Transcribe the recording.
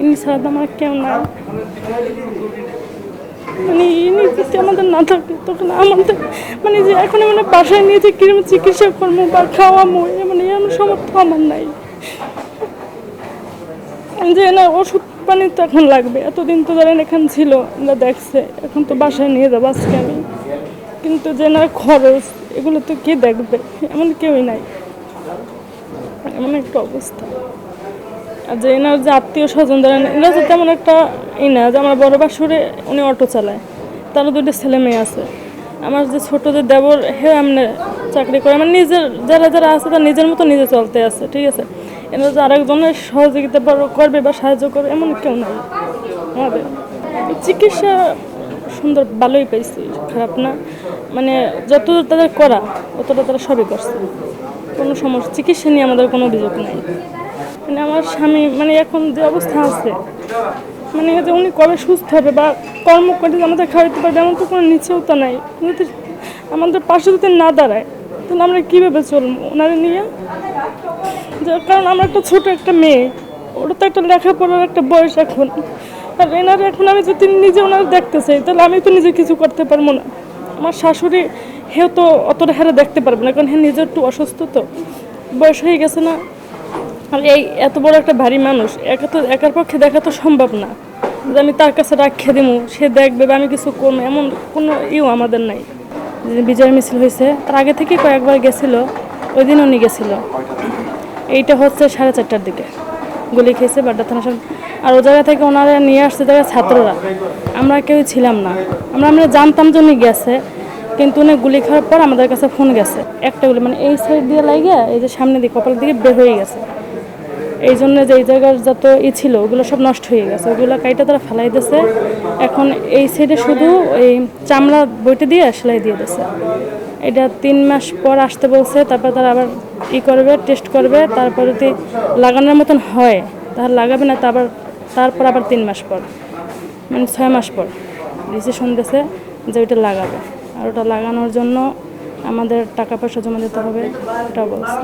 ইনি ছাড়া তো আমার কেউ নাই। মানে ইনি যদি আমাদের না থাকে তখন আমাদের মানে যে এখন মানে বাসায় নিয়ে যে কিরকম চিকিৎসা করবো বা খাওয়াবো মানে এমন সামর্থ্য আমার নাই। যে না ওষুধ পানি তো এখন লাগবে, এতদিন তো ধরেন এখানে ছিল আমরা দেখছে, এখন তো বাসায় নিয়ে যাবো আজকে আমি, কিন্তু যে না খরচ এগুলো তো কে দেখবে, এমন কেউই নাই, এমন একটা অবস্থা। আর যে এনার যে আত্মীয় স্বজন ধরেন এরা তো তেমন একটা না, যে আমার বড় বাসুরে উনি অটো চালায়, তারও দুটো ছেলে মেয়ে আছে। আমার যে ছোট যে দেবর হে এমনি চাকরি করে, আমার নিজের যারা যারা আছে তার নিজের মতো নিজে চলতে আছে, ঠিক আছে। এরা যে আরেকজনের সহযোগিতা করবে বা সাহায্য করবে এমন কেউ নাই আমাদের। চিকিৎসা সুন্দর ভালোই পাইছি, খারাপ না, মানে যতদূর তাদের করা অতটা তারা সবই করছে, কোনো সমস্যা চিকিৎসা নিয়ে আমাদের কোনো অভিযোগ নাই। মানে আমার স্বামী মানে এখন যে অবস্থা আছে, মানে যে উনি কবে সুস্থ হবে বা কর্ম করে আমাদের খাওয়াতে পারবে এমন তো কোনো নিশ্চয়তা নাই। আমাদের পাশে যদি না দাঁড়ায় তাহলে আমরা কীভাবে চলবো ওনারা নিয়ে? যার কারণ আমরা একটা ছোট একটা মেয়ে, ওটা তো একটা লেখাপড়ার একটা বয়স এখন, আর এনার এখন আমি যদি নিজে ওনারা দেখতে চাই তাহলে আমি তো নিজে কিছু করতে পারবো না। আমার শাশুড়ি হেও তো অতটা হারে দেখতে পারবে না, কারণ হ্যাঁ নিজের একটু অসুস্থ, তো বয়স হয়ে গেছে না। আর এই এত বড় একটা ভারী মানুষ একার পক্ষে দেখা তো সম্ভব না, যে আমি তার কাছে রাখিয়ে দিব সে দেখবে বা আমি কিছু করবো এমন কোনো আমাদের নাই। বিজয় মিছিল হয়েছে তার আগে থেকে কয়েকবার গেছিল, ওই দিন উনি গেছিল। এইটা হচ্ছে 4:30টার দিকে গুলি খেয়েছে বাড্ডা থানা সামনে। আর ও জায়গা থেকে ওনারা নিয়ে আসছে জায়গা ছাত্ররা, আমরা কেউ ছিলাম না। আমরা জানতাম যে উনি গেছে, কিন্তু উনি গুলি খাওয়ার পর আমাদের কাছে ফোন গেছে একটা গুলি, মানে এই সাইড দিয়ে লাগে এই যে সামনে দিকে কপালের দিকে বের হয়ে গেছে। এই জন্য যে এই জায়গার যত ছিল ওগুলো সব নষ্ট হয়ে গেছে, ওগুলো কাইটা তারা ফেলাই দিয়েছে। এখন এই সাইডে শুধু ওই চামড়া বইটে দিয়ে সেলাই দিয়ে দিয়েছে। এটা 3 মাস পর আসতে বলছে, তারপর তারা আবার করবে, টেস্ট করবে, তারপর যদি লাগানোর মতন হয় তাহলে লাগাবে, না তারপর আবার 3 মাস পর, মানে 6 মাস পর ডিসিশন দিয়েছে যে ওইটা লাগাবে। আর ওটা লাগানোর জন্য আমাদের টাকা পয়সা জমা দিতে হবে, ওটা বলছে।